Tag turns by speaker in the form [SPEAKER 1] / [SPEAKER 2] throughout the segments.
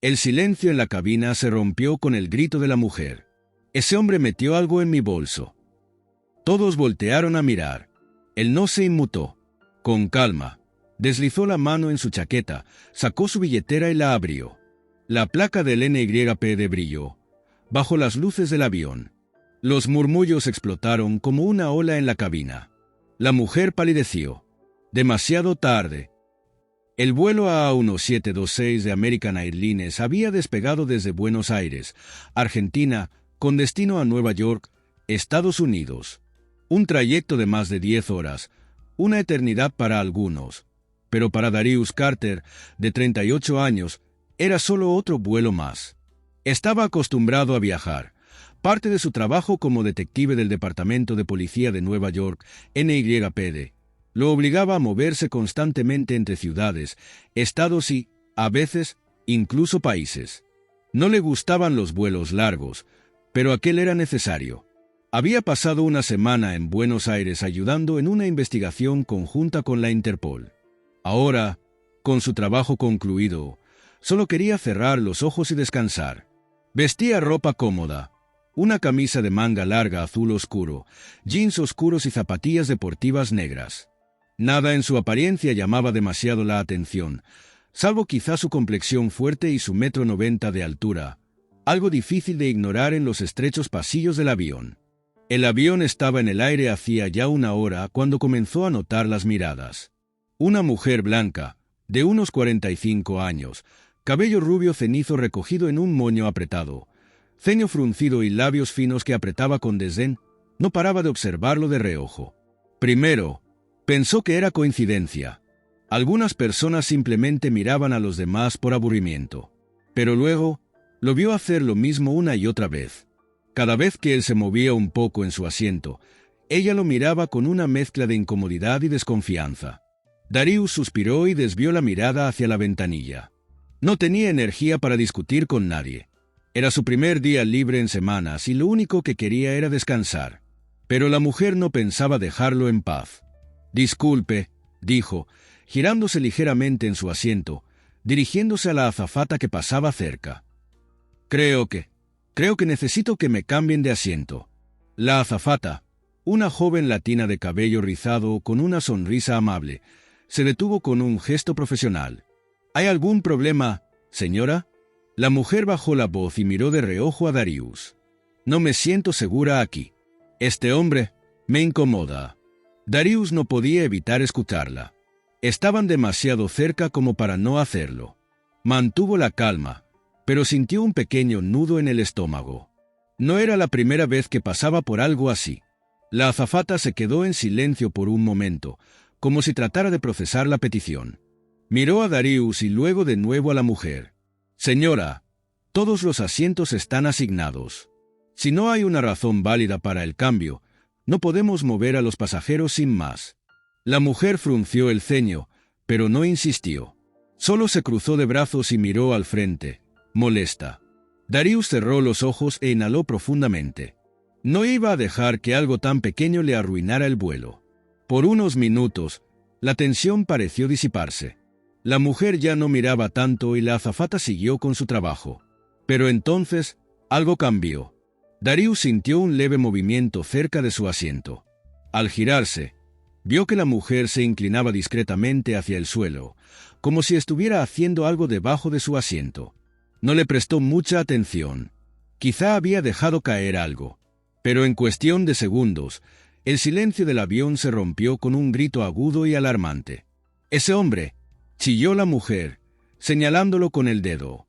[SPEAKER 1] El silencio en la cabina se rompió con el grito de la mujer. Ese hombre metió algo en mi bolso. Todos voltearon a mirar. Él no se inmutó. Con calma, deslizó la mano en su chaqueta, sacó su billetera y la abrió. La placa del NYPD brilló, bajo las luces del avión. Los murmullos explotaron como una ola en la cabina. La mujer palideció. Demasiado tarde. El vuelo A1726 de American Airlines había despegado desde Buenos Aires, Argentina, con destino a Nueva York, Estados Unidos. Un trayecto de más de 10 horas, una eternidad para algunos, pero para Darius Carter, de 38 años, era solo otro vuelo más. Estaba acostumbrado a viajar. Parte de su trabajo como detective del Departamento de Policía de Nueva York, NYPD, lo obligaba a moverse constantemente entre ciudades, estados y, a veces, incluso países. No le gustaban los vuelos largos, pero aquel era necesario. Había pasado una semana en Buenos Aires ayudando en una investigación conjunta con la Interpol. Ahora, con su trabajo concluido, solo quería cerrar los ojos y descansar. Vestía ropa cómoda, una camisa de manga larga azul oscuro, jeans oscuros y zapatillas deportivas negras. Nada en su apariencia llamaba demasiado la atención, salvo quizá su complexión fuerte y su 1,90 m de altura, algo difícil de ignorar en los estrechos pasillos del avión. El avión estaba en el aire hacía ya una hora cuando comenzó a notar las miradas. Una mujer blanca, de unos 45 años, cabello rubio cenizo recogido en un moño apretado, ceño fruncido y labios finos que apretaba con desdén, no paraba de observarlo de reojo. Primero, pensó que era coincidencia. Algunas personas simplemente miraban a los demás por aburrimiento. Pero luego, lo vio hacer lo mismo una y otra vez. Cada vez que él se movía un poco en su asiento, ella lo miraba con una mezcla de incomodidad y desconfianza. Darius suspiró y desvió la mirada hacia la ventanilla. No tenía energía para discutir con nadie. Era su primer día libre en semanas y lo único que quería era descansar. Pero la mujer no pensaba dejarlo en paz. «Disculpe», dijo, girándose ligeramente en su asiento, dirigiéndose a la azafata que pasaba cerca. Creo que necesito que me cambien de asiento». La azafata, una joven latina de cabello rizado con una sonrisa amable, se detuvo con un gesto profesional. «¿Hay algún problema, señora?» La mujer bajó la voz y miró de reojo a Darius. «No me siento segura aquí. Este hombre me incomoda». Darius no podía evitar escucharla. Estaban demasiado cerca como para no hacerlo. Mantuvo la calma, pero sintió un pequeño nudo en el estómago. No era la primera vez que pasaba por algo así. La azafata se quedó en silencio por un momento, como si tratara de procesar la petición. Miró a Darius y luego de nuevo a la mujer. «Señora, todos los asientos están asignados. Si no hay una razón válida para el cambio, no podemos mover a los pasajeros sin más». La mujer frunció el ceño, pero no insistió. Solo se cruzó de brazos y miró al frente, molesta. Darius cerró los ojos e inhaló profundamente. No iba a dejar que algo tan pequeño le arruinara el vuelo. Por unos minutos, la tensión pareció disiparse. La mujer ya no miraba tanto y la azafata siguió con su trabajo. Pero entonces, algo cambió. Darius sintió un leve movimiento cerca de su asiento. Al girarse, vio que la mujer se inclinaba discretamente hacia el suelo, como si estuviera haciendo algo debajo de su asiento. No le prestó mucha atención. Quizá había dejado caer algo. Pero en cuestión de segundos, el silencio del avión se rompió con un grito agudo y alarmante. «¡Ese hombre!», chilló la mujer, señalándolo con el dedo.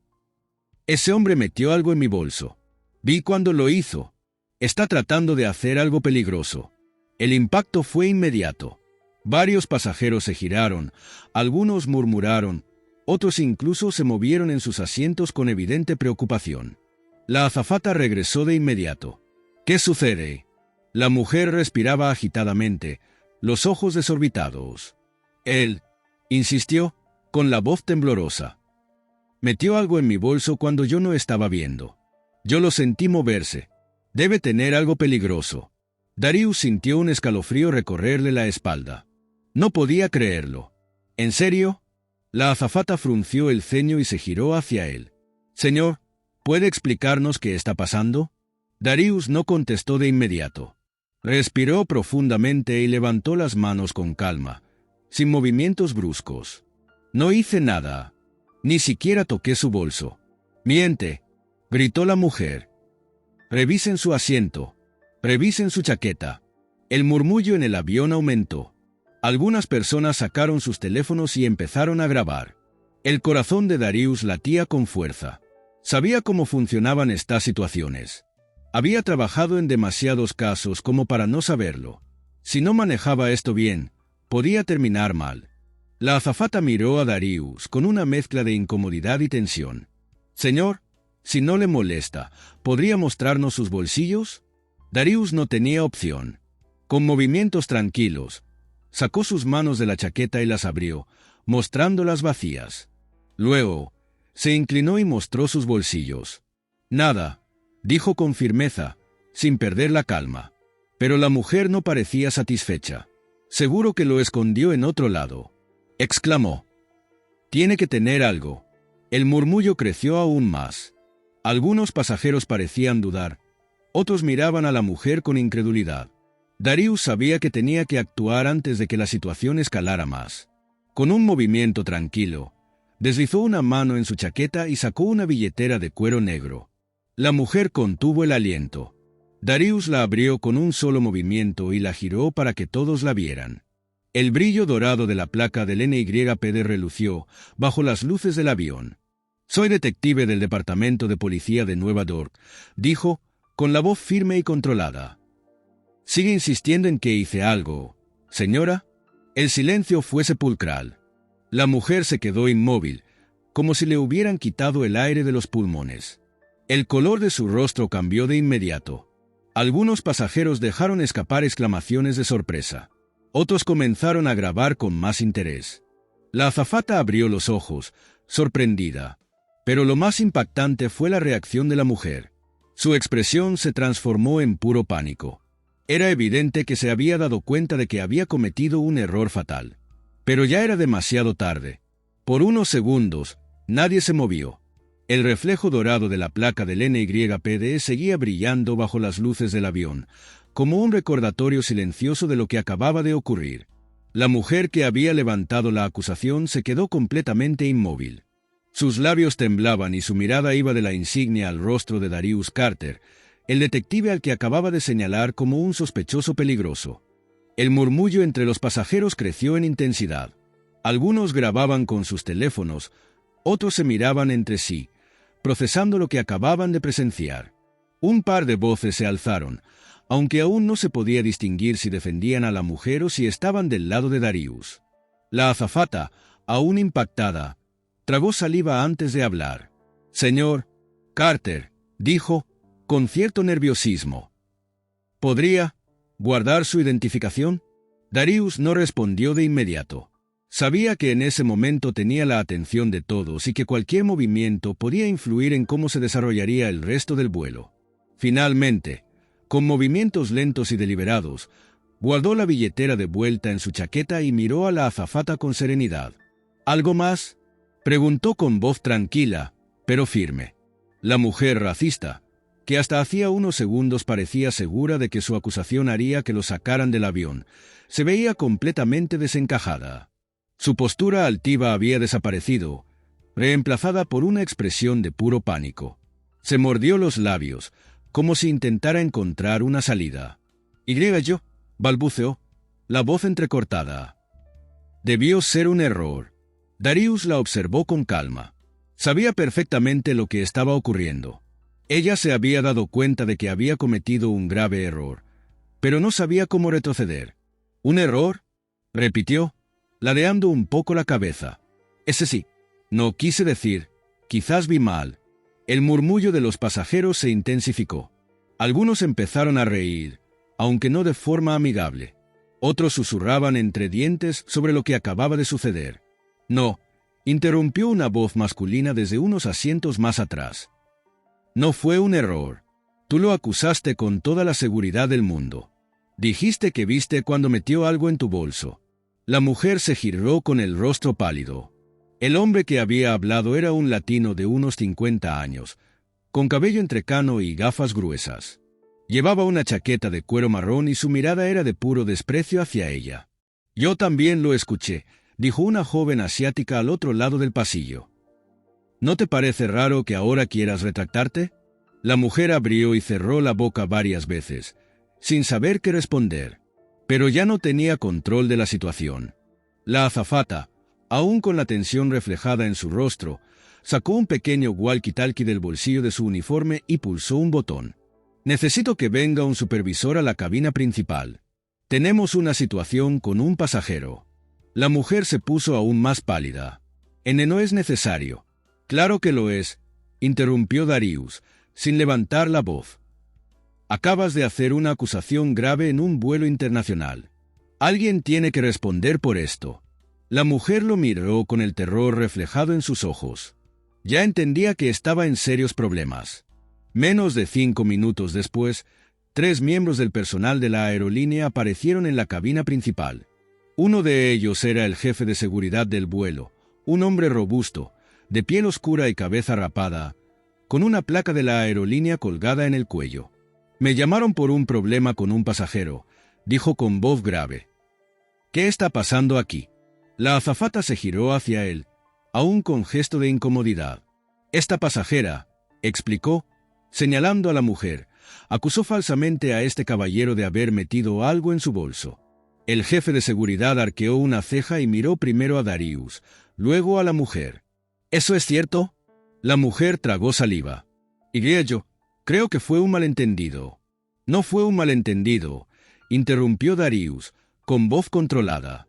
[SPEAKER 1] «Ese hombre metió algo en mi bolso. Vi cuando lo hizo. Está tratando de hacer algo peligroso». El impacto fue inmediato. Varios pasajeros se giraron, algunos murmuraron, otros incluso se movieron en sus asientos con evidente preocupación. La azafata regresó de inmediato. «¿Qué sucede?». La mujer respiraba agitadamente, los ojos desorbitados. «Él», insistió, con la voz temblorosa. «Metió algo en mi bolso cuando yo no estaba viendo. Yo lo sentí moverse. Debe tener algo peligroso». Darius sintió un escalofrío recorrerle la espalda. No podía creerlo. «¿En serio?». La azafata frunció el ceño y se giró hacia él. Señor, ¿puede explicarnos qué está pasando? Darius no contestó de inmediato. Respiró profundamente y levantó las manos con calma, sin movimientos bruscos. No hice nada. Ni siquiera toqué su bolso. Miente, gritó la mujer. Revisen su asiento. Revisen su chaqueta. El murmullo en el avión aumentó. Algunas personas sacaron sus teléfonos y empezaron a grabar. El corazón de Darius latía con fuerza. Sabía cómo funcionaban estas situaciones. Había trabajado en demasiados casos como para no saberlo. Si no manejaba esto bien, podía terminar mal. La azafata miró a Darius con una mezcla de incomodidad y tensión. Señor, si no le molesta, ¿podría mostrarnos sus bolsillos? Darius no tenía opción. Con movimientos tranquilos, sacó sus manos de la chaqueta y las abrió, mostrándolas vacías. Luego, se inclinó y mostró sus bolsillos. Nada, dijo con firmeza, sin perder la calma. Pero la mujer no parecía satisfecha. Seguro que lo escondió en otro lado. Exclamó. Tiene que tener algo. El murmullo creció aún más. Algunos pasajeros parecían dudar. Otros miraban a la mujer con incredulidad. Darius sabía que tenía que actuar antes de que la situación escalara más. Con un movimiento tranquilo, deslizó una mano en su chaqueta y sacó una billetera de cuero negro. La mujer contuvo el aliento. Darius la abrió con un solo movimiento y la giró para que todos la vieran. El brillo dorado de la placa del NYPD relució bajo las luces del avión. «Soy detective del Departamento de Policía de Nueva York», dijo, con la voz firme y controlada. «¿Sigue insistiendo en que hice algo, señora?» El silencio fue sepulcral. La mujer se quedó inmóvil, como si le hubieran quitado el aire de los pulmones. El color de su rostro cambió de inmediato. Algunos pasajeros dejaron escapar exclamaciones de sorpresa. Otros comenzaron a grabar con más interés. La azafata abrió los ojos, sorprendida. Pero lo más impactante fue la reacción de la mujer. Su expresión se transformó en puro pánico. Era evidente que se había dado cuenta de que había cometido un error fatal. Pero ya era demasiado tarde. Por unos segundos, nadie se movió. El reflejo dorado de la placa del NYPD seguía brillando bajo las luces del avión, como un recordatorio silencioso de lo que acababa de ocurrir. La mujer que había levantado la acusación se quedó completamente inmóvil. Sus labios temblaban y su mirada iba de la insignia al rostro de Darius Carter, el detective al que acababa de señalar como un sospechoso peligroso. El murmullo entre los pasajeros creció en intensidad. Algunos grababan con sus teléfonos, otros se miraban entre sí, procesando lo que acababan de presenciar. Un par de voces se alzaron, aunque aún no se podía distinguir si defendían a la mujer o si estaban del lado de Darius. La azafata, aún impactada, tragó saliva antes de hablar. «Señor Carter», dijo, con cierto nerviosismo. «¿Podría guardar su identificación?» Darius no respondió de inmediato. Sabía que en ese momento tenía la atención de todos y que cualquier movimiento podía influir en cómo se desarrollaría el resto del vuelo. Finalmente, con movimientos lentos y deliberados, guardó la billetera de vuelta en su chaqueta y miró a la azafata con serenidad. «¿Algo más?», preguntó con voz tranquila, pero firme. La mujer racista, que hasta hacía unos segundos parecía segura de que su acusación haría que lo sacaran del avión, se veía completamente desencajada. Su postura altiva había desaparecido, reemplazada por una expresión de puro pánico. Se mordió los labios, como si intentara encontrar una salida. «Yo», balbuceó, la voz entrecortada. Debió ser un error. Darius la observó con calma. Sabía perfectamente lo que estaba ocurriendo. Ella se había dado cuenta de que había cometido un grave error, pero no sabía cómo retroceder. «¿Un error?», repitió, ladeando un poco la cabeza. «Ese sí. No quise decir, quizás vi mal». El murmullo de los pasajeros se intensificó. Algunos empezaron a reír, aunque no de forma amigable. Otros susurraban entre dientes sobre lo que acababa de suceder. «No», interrumpió una voz masculina desde unos asientos más atrás. «No fue un error. Tú lo acusaste con toda la seguridad del mundo. Dijiste que viste cuando metió algo en tu bolso». La mujer se giró con el rostro pálido. El hombre que había hablado era un latino de unos 50 años, con cabello entrecano y gafas gruesas. Llevaba una chaqueta de cuero marrón y su mirada era de puro desprecio hacia ella. «Yo también lo escuché», dijo una joven asiática al otro lado del pasillo. «¿No te parece raro que ahora quieras retractarte?» La mujer abrió y cerró la boca varias veces, sin saber qué responder, pero ya no tenía control de la situación. La azafata, aún con la tensión reflejada en su rostro, sacó un pequeño walkie-talkie del bolsillo de su uniforme y pulsó un botón. «Necesito que venga un supervisor a la cabina principal. Tenemos una situación con un pasajero». La mujer se puso aún más pálida. «No es necesario». «Claro que lo es», interrumpió Darius, sin levantar la voz. «Acabas de hacer una acusación grave en un vuelo internacional. Alguien tiene que responder por esto». La mujer lo miró con el terror reflejado en sus ojos. Ya entendía que estaba en serios problemas. Menos de 5 minutos después, 3 miembros del personal de la aerolínea aparecieron en la cabina principal. Uno de ellos era el jefe de seguridad del vuelo, un hombre robusto, de piel oscura y cabeza rapada, con una placa de la aerolínea colgada en el cuello. «Me llamaron por un problema con un pasajero», dijo con voz grave. «¿Qué está pasando aquí?» La azafata se giró hacia él, aún con gesto de incomodidad. «Esta pasajera», explicó, señalando a la mujer, acusó falsamente a este caballero de haber metido algo en su bolso. El jefe de seguridad arqueó una ceja y miró primero a Darius, luego a la mujer. «¿Eso es cierto?» La mujer tragó saliva. «Y yo creo que fue un malentendido». «No fue un malentendido», interrumpió Darius, con voz controlada.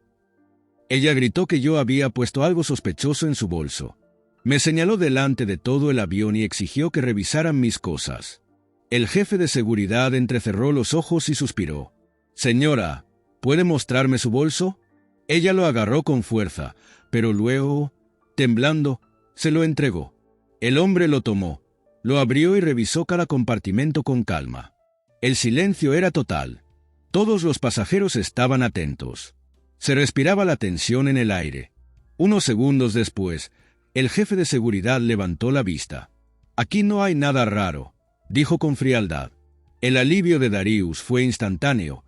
[SPEAKER 1] «Ella gritó que yo había puesto algo sospechoso en su bolso. Me señaló delante de todo el avión y exigió que revisaran mis cosas». El jefe de seguridad entrecerró los ojos y suspiró. «Señora, ¿puede mostrarme su bolso?» Ella lo agarró con fuerza, pero luego, temblando, se lo entregó. El hombre lo tomó, lo abrió y revisó cada compartimento con calma. El silencio era total. Todos los pasajeros estaban atentos. Se respiraba la tensión en el aire. Unos segundos después, el jefe de seguridad levantó la vista. «Aquí no hay nada raro», dijo con frialdad. El alivio de Darius fue instantáneo,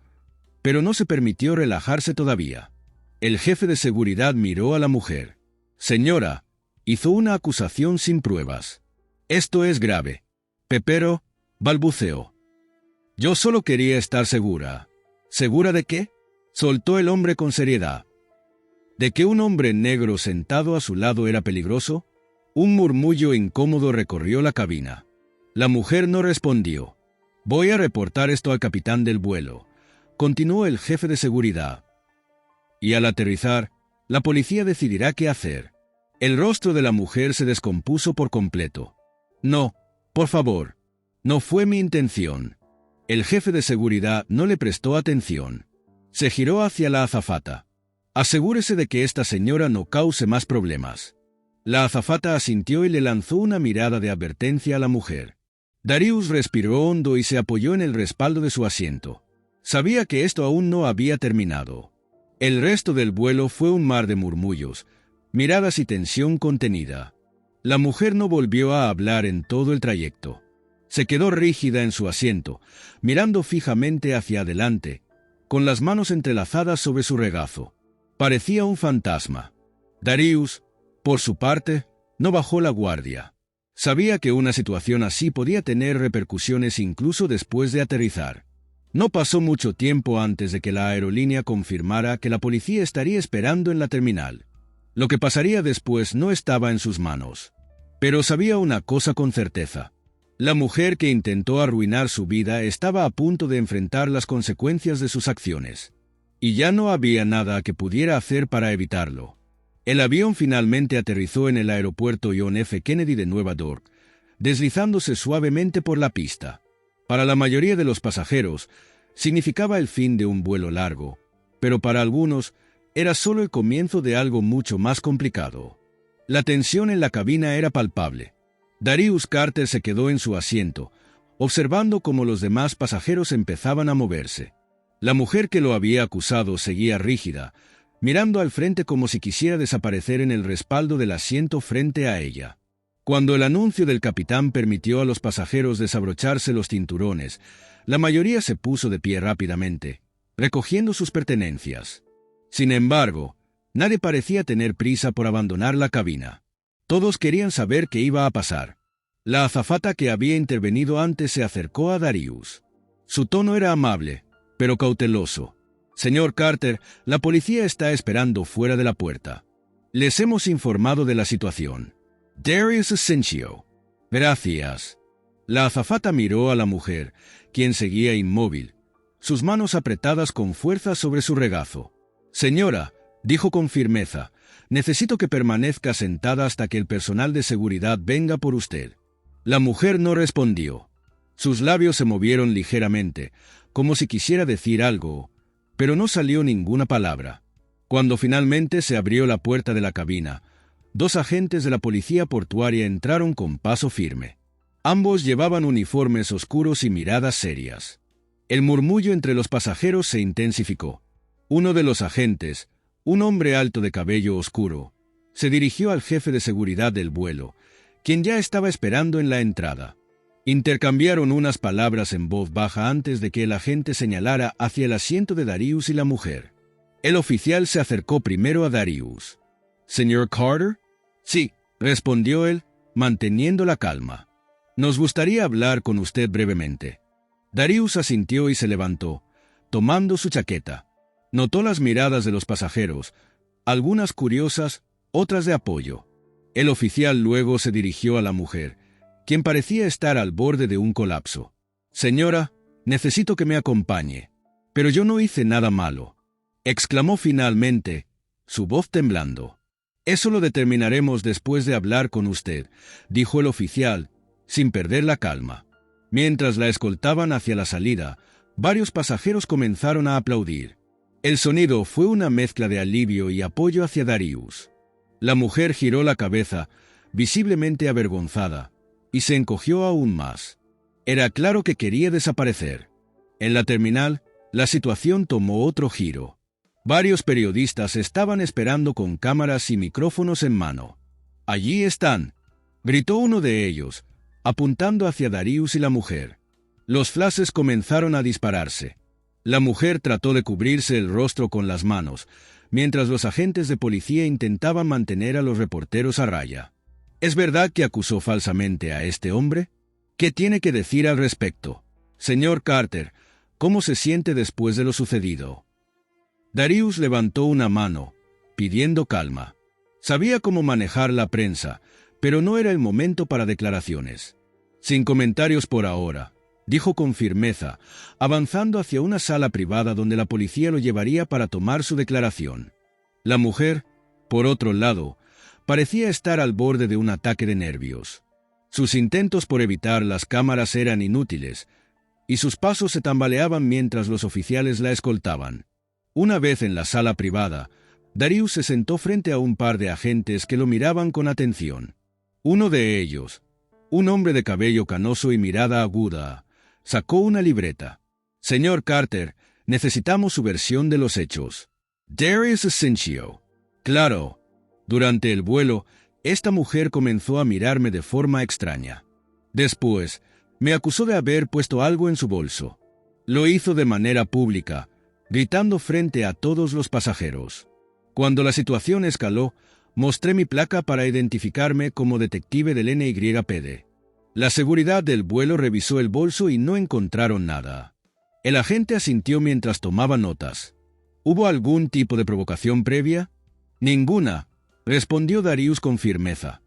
[SPEAKER 1] pero no se permitió relajarse todavía. El jefe de seguridad miró a la mujer. «Señora», hizo una acusación sin pruebas. «Esto es grave». «Pero», balbuceó. «Yo solo quería estar segura». «¿Segura de qué?», soltó el hombre con seriedad. ¿De que un hombre negro sentado a su lado era peligroso? Un murmullo incómodo recorrió la cabina. La mujer no respondió. «Voy a reportar esto al capitán del vuelo», continuó el jefe de seguridad. «Y al aterrizar, la policía decidirá qué hacer». El rostro de la mujer se descompuso por completo. «No, por favor, no fue mi intención». El jefe de seguridad no le prestó atención. Se giró hacia la azafata. «Asegúrese de que esta señora no cause más problemas». La azafata asintió y le lanzó una mirada de advertencia a la mujer. Darius respiró hondo y se apoyó en el respaldo de su asiento. Sabía que esto aún no había terminado. El resto del vuelo fue un mar de murmullos, miradas y tensión contenida. La mujer no volvió a hablar en todo el trayecto. Se quedó rígida en su asiento, mirando fijamente hacia adelante, con las manos entrelazadas sobre su regazo. Parecía un fantasma. Darius, por su parte, no bajó la guardia. Sabía que una situación así podía tener repercusiones incluso después de aterrizar. No pasó mucho tiempo antes de que la aerolínea confirmara que la policía estaría esperando en la terminal. Lo que pasaría después no estaba en sus manos. Pero sabía una cosa con certeza. La mujer que intentó arruinar su vida estaba a punto de enfrentar las consecuencias de sus acciones. Y ya no había nada que pudiera hacer para evitarlo. El avión finalmente aterrizó en el aeropuerto John F. Kennedy de Nueva York, deslizándose suavemente por la pista. Para la mayoría de los pasajeros, significaba el fin de un vuelo largo, pero para algunos era solo el comienzo de algo mucho más complicado. La tensión en la cabina era palpable. Darius Carter se quedó en su asiento, observando cómo los demás pasajeros empezaban a moverse. La mujer que lo había acusado seguía rígida, mirando al frente como si quisiera desaparecer en el respaldo del asiento frente a ella. Cuando el anuncio del capitán permitió a los pasajeros desabrocharse los cinturones, la mayoría se puso de pie rápidamente, recogiendo sus pertenencias. Sin embargo, nadie parecía tener prisa por abandonar la cabina. Todos querían saber qué iba a pasar. La azafata que había intervenido antes se acercó a Darius. Su tono era amable, pero cauteloso. «Señor Carter, la policía está esperando fuera de la puerta. Les hemos informado de la situación». «Darius Asensio». «Gracias». La azafata miró a la mujer, quien seguía inmóvil, sus manos apretadas con fuerza sobre su regazo. «Señora», dijo con firmeza, «necesito que permanezca sentada hasta que el personal de seguridad venga por usted». La mujer no respondió. Sus labios se movieron ligeramente, como si quisiera decir algo, pero no salió ninguna palabra. Cuando finalmente se abrió la puerta de la cabina, 2 agentes de la policía portuaria entraron con paso firme. Ambos llevaban uniformes oscuros y miradas serias. El murmullo entre los pasajeros se intensificó. Uno de los agentes, un hombre alto de cabello oscuro, se dirigió al jefe de seguridad del vuelo, quien ya estaba esperando en la entrada. Intercambiaron unas palabras en voz baja antes de que el agente señalara hacia el asiento de Darius y la mujer. El oficial se acercó primero a Darius. «¿Señor Carter?» «Sí», respondió él, manteniendo la calma. «Nos gustaría hablar con usted brevemente». Darius asintió y se levantó, tomando su chaqueta. Notó las miradas de los pasajeros, algunas curiosas, otras de apoyo. El oficial luego se dirigió a la mujer, quien parecía estar al borde de un colapso. «Señora, necesito que me acompañe. Pero yo no hice nada malo», exclamó finalmente, su voz temblando. «Eso lo determinaremos después de hablar con usted», dijo el oficial, sin perder la calma. Mientras la escoltaban hacia la salida, varios pasajeros comenzaron a aplaudir. El sonido fue una mezcla de alivio y apoyo hacia Darius. La mujer giró la cabeza, visiblemente avergonzada, y se encogió aún más. Era claro que quería desaparecer. En la terminal, la situación tomó otro giro. Varios periodistas estaban esperando con cámaras y micrófonos en mano. «Allí están», gritó uno de ellos, apuntando hacia Darius y la mujer. Los flashes comenzaron a dispararse. La mujer trató de cubrirse el rostro con las manos, mientras los agentes de policía intentaban mantener a los reporteros a raya. ¿Es verdad que acusó falsamente a este hombre? ¿Qué tiene que decir al respecto? Señor Carter, ¿cómo se siente después de lo sucedido? Darius levantó una mano, pidiendo calma. Sabía cómo manejar la prensa, pero no era el momento para declaraciones. Sin comentarios por ahora, dijo con firmeza, avanzando hacia una sala privada donde la policía lo llevaría para tomar su declaración. La mujer, por otro lado, parecía estar al borde de un ataque de nervios. Sus intentos por evitar las cámaras eran inútiles, y sus pasos se tambaleaban mientras los oficiales la escoltaban. Una vez en la sala privada, Darius se sentó frente a un par de agentes que lo miraban con atención. Uno de ellos, un hombre de cabello canoso y mirada aguda, sacó una libreta. «Señor Carter, necesitamos su versión de los hechos». «Darius Asensio». «Claro». Durante el vuelo, esta mujer comenzó a mirarme de forma extraña. Después, me acusó de haber puesto algo en su bolso. Lo hizo de manera pública, gritando frente a todos los pasajeros. Cuando la situación escaló, mostré mi placa para identificarme como detective del NYPD. La seguridad del vuelo revisó el bolso y no encontraron nada. El agente asintió mientras tomaba notas. ¿Hubo algún tipo de provocación previa? Ninguna, respondió Darius con firmeza.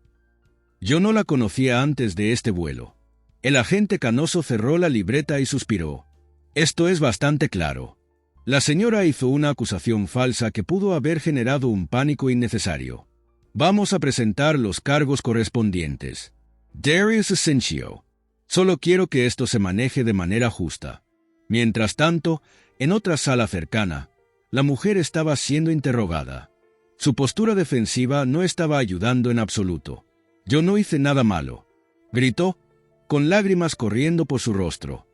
[SPEAKER 1] Yo no la conocía antes de este vuelo. El agente canoso cerró la libreta y suspiró. Esto es bastante claro. La señora hizo una acusación falsa que pudo haber generado un pánico innecesario. Vamos a presentar los cargos correspondientes. Darius Asensio. Solo quiero que esto se maneje de manera justa. Mientras tanto, en otra sala cercana, la mujer estaba siendo interrogada. Su postura defensiva no estaba ayudando en absoluto. «Yo no hice nada malo», gritó, con lágrimas corriendo por su rostro.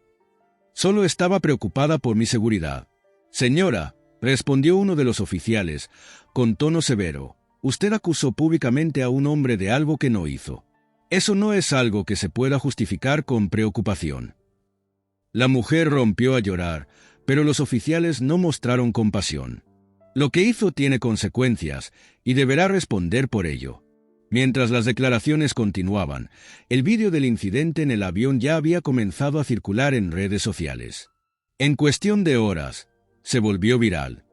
[SPEAKER 1] «Solo estaba preocupada por mi seguridad». «Señora», respondió uno de los oficiales, con tono severo. Usted acusó públicamente a un hombre de algo que no hizo. Eso no es algo que se pueda justificar con preocupación. La mujer rompió a llorar, pero los oficiales no mostraron compasión. Lo que hizo tiene consecuencias y deberá responder por ello. Mientras las declaraciones continuaban, el vídeo del incidente en el avión ya había comenzado a circular en redes sociales. En cuestión de horas, se volvió viral.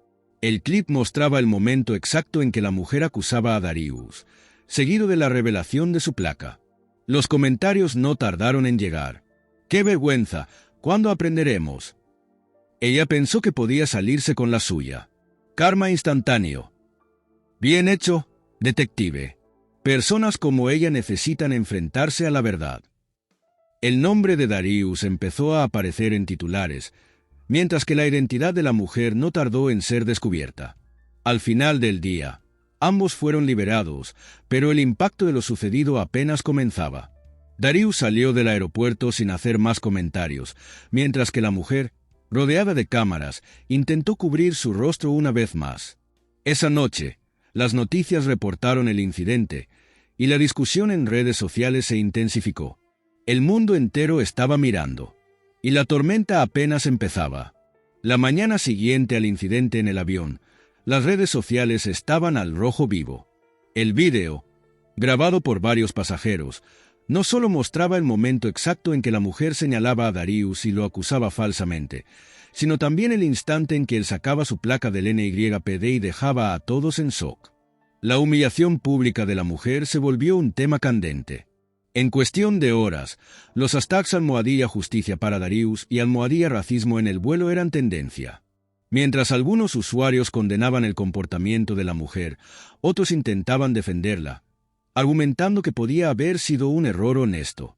[SPEAKER 1] El clip mostraba el momento exacto en que la mujer acusaba a Darius, seguido de la revelación de su placa. Los comentarios no tardaron en llegar. ¡Qué vergüenza! ¿Cuándo aprenderemos? Ella pensó que podía salirse con la suya. Karma instantáneo. Bien hecho, detective. Personas como ella necesitan enfrentarse a la verdad. El nombre de Darius empezó a aparecer en titulares, mientras que la identidad de la mujer no tardó en ser descubierta. Al final del día, ambos fueron liberados, pero el impacto de lo sucedido apenas comenzaba. Darius salió del aeropuerto sin hacer más comentarios, mientras que la mujer, rodeada de cámaras, intentó cubrir su rostro una vez más. Esa noche, las noticias reportaron el incidente, y la discusión en redes sociales se intensificó. El mundo entero estaba mirando, y la tormenta apenas empezaba. La mañana siguiente al incidente en el avión, las redes sociales estaban al rojo vivo. El vídeo, grabado por varios pasajeros, no solo mostraba el momento exacto en que la mujer señalaba a Darius y lo acusaba falsamente, sino también el instante en que él sacaba su placa del NYPD y dejaba a todos en shock. La humillación pública de la mujer se volvió un tema candente. En cuestión de horas, los hashtags almohadilla justicia para Darius y almohadilla racismo en el vuelo eran tendencia. Mientras algunos usuarios condenaban el comportamiento de la mujer, otros intentaban defenderla, argumentando que podía haber sido un error honesto.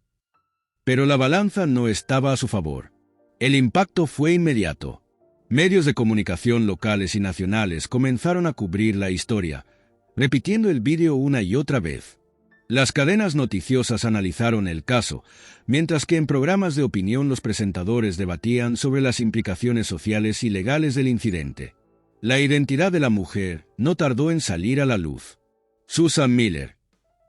[SPEAKER 1] Pero la balanza no estaba a su favor. El impacto fue inmediato. Medios de comunicación locales y nacionales comenzaron a cubrir la historia, repitiendo el vídeo una y otra vez. Las cadenas noticiosas analizaron el caso, mientras que en programas de opinión los presentadores debatían sobre las implicaciones sociales y legales del incidente. La identidad de la mujer no tardó en salir a la luz. Susan Miller,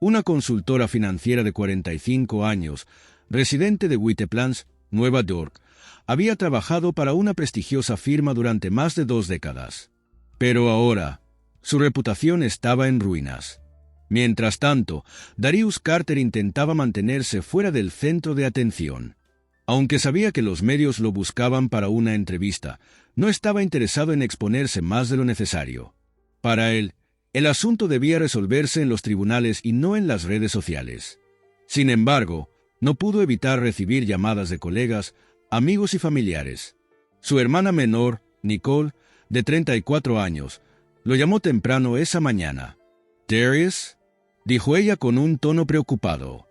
[SPEAKER 1] una consultora financiera de 45 años, residente de White Plains, Nueva York, había trabajado para una prestigiosa firma durante más de 2 décadas. Pero ahora, su reputación estaba en ruinas. Mientras tanto, Darius Carter intentaba mantenerse fuera del centro de atención. Aunque sabía que los medios lo buscaban para una entrevista, no estaba interesado en exponerse más de lo necesario. Para él, el asunto debía resolverse en los tribunales y no en las redes sociales. Sin embargo, no pudo evitar recibir llamadas de colegas, amigos y familiares. Su hermana menor, Nicole, de 34 años, lo llamó temprano esa mañana. «Darius», dijo ella con un tono preocupado.